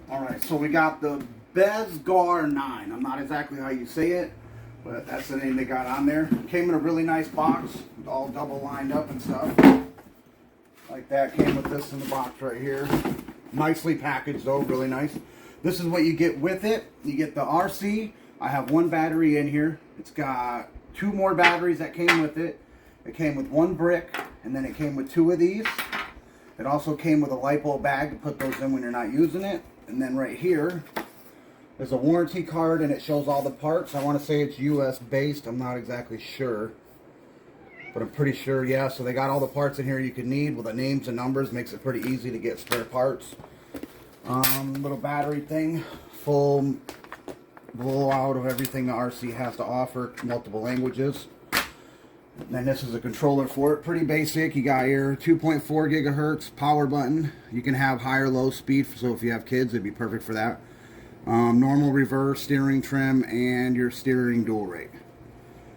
Alright, so we got the Bezgar 9. I'm not exactly how you say it, but that's the name they got on there. Came in a really nice box, all double lined up and stuff. Like that. Came with this in the box right here. Nicely packaged though, really nice. This is what you get with it. You get the RC. I have one battery in here. It's got 2 more batteries that came with it. It came with 1 brick, and then it came with 2 of these. It also came with a lipo bag to put those in when you're not using it. And then right here, there's a warranty card, and it shows all the parts. I want to say it's US based. I'm not exactly sure, but I'm pretty sure, yeah. So they got all the parts in here you could need with the names and numbers. Makes it pretty easy to get spare parts. Little battery thing, full blowout of everything the RC has to offer, multiple languages. And then this is a controller for it, pretty basic. You got your 2.4 gigahertz power button. You can have high or low speed, so if you have kids, it'd be perfect for that. Normal, reverse, steering trim, and your steering dual rate.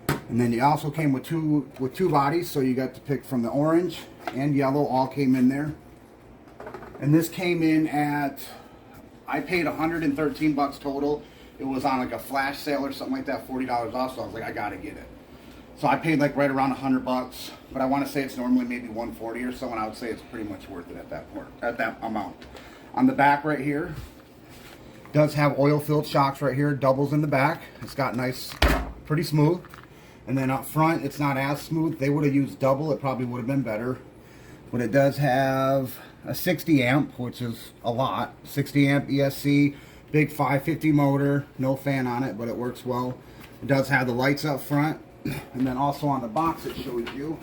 And then you also came with two bodies, so you got to pick from the orange and yellow, all came in there. And this came in at, I paid 113 bucks total. It was on like a flash sale or something like that, $40 off, so I was like, I gotta get it. So I paid like right around 100 bucks, but I want to say it's normally maybe 140 or so, and I would say it's pretty much worth it at that point, at that amount. On the back right here, does have oil-filled shocks right here, doubles in the back. It's got nice, pretty smooth. And then up front, it's not as smooth. They would have used double, it probably would have been better. But it does have a 60 amp, which is a lot. 60 amp ESC, big 550 motor, no fan on it, but it works well. It does have the lights up front. And then also on the box it shows you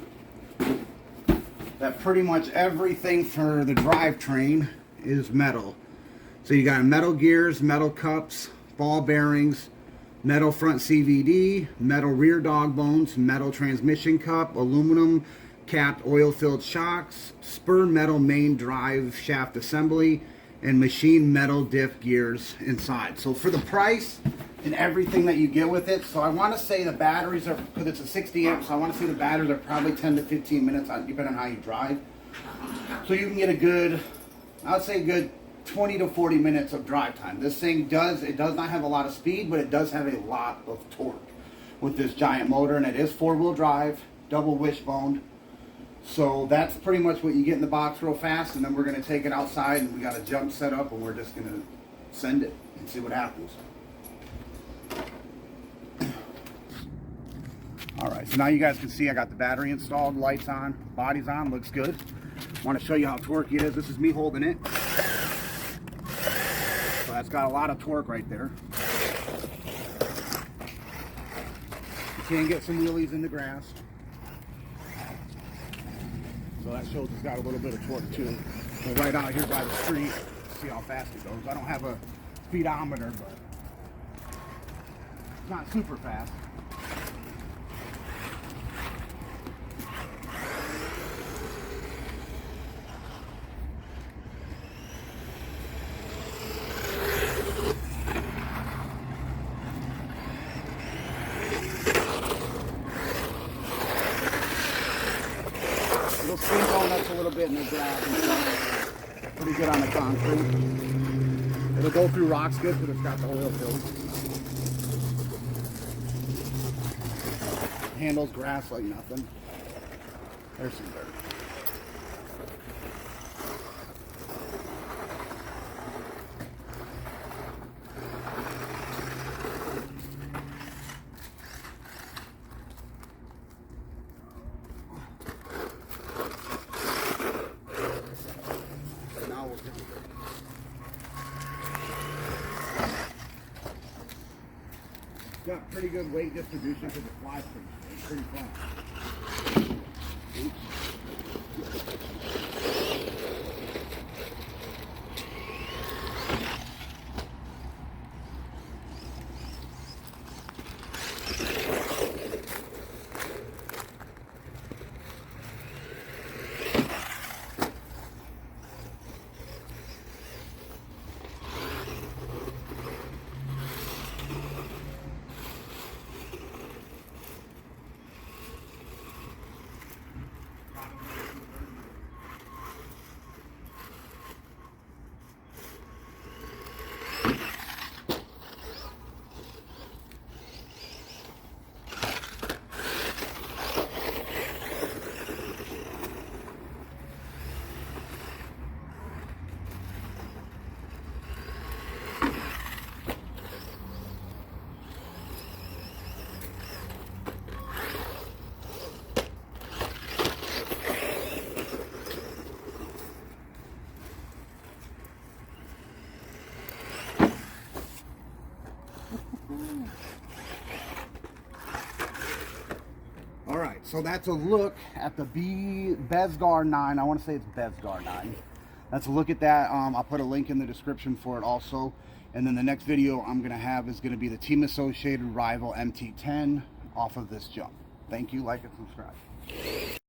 that pretty much everything for the drivetrain is metal. So you got metal gears, metal cups, ball bearings, metal front CVD, metal rear dog bones, metal transmission cup, aluminum capped oil-filled shocks, spur metal main drive shaft assembly, and machine metal diff gears inside. So for the price and everything that you get with it, so I want to say the batteries are, because it's a 60 amp, so I want to say the batteries are probably 10 to 15 minutes, depending on how you drive. So you can get a good, I would say a good 20 to 40 minutes of drive time. This thing does not have a lot of speed, but it does have a lot of torque with this giant motor, and it is 4-wheel drive, double wishbone. So that's pretty much what you get in the box real fast, and then we're going to take it outside, and we got a jump set up, and we're just going to send it and see what happens. Alright, so now you guys can see I got the battery installed, lights on, body's on, looks good. I want to show you how torquey it is. This is me holding it. So that's got a lot of torque right there. You can get some wheelies in the grass. So that shows it's got a little bit of torque too. So right out here by the street, see how fast it goes. I don't have a speedometer, but it's not super fast. It'll spin going up a little bit in the grass and stuff. Pretty good on the concrete. It'll go through rocks good, but it's got the oil filled. Handles grass like nothing. There's some dirt. Got pretty good weight distribution because it flies pretty fast. Oops. So that's a look at the bezgar 9. I want to say it's bezgar 9. That's a look at that. I'll put a link in the description for it also. And then the next video I'm going to have is going to be the Team Associated Rival MT10 off of this jump. Thank you, like and subscribe.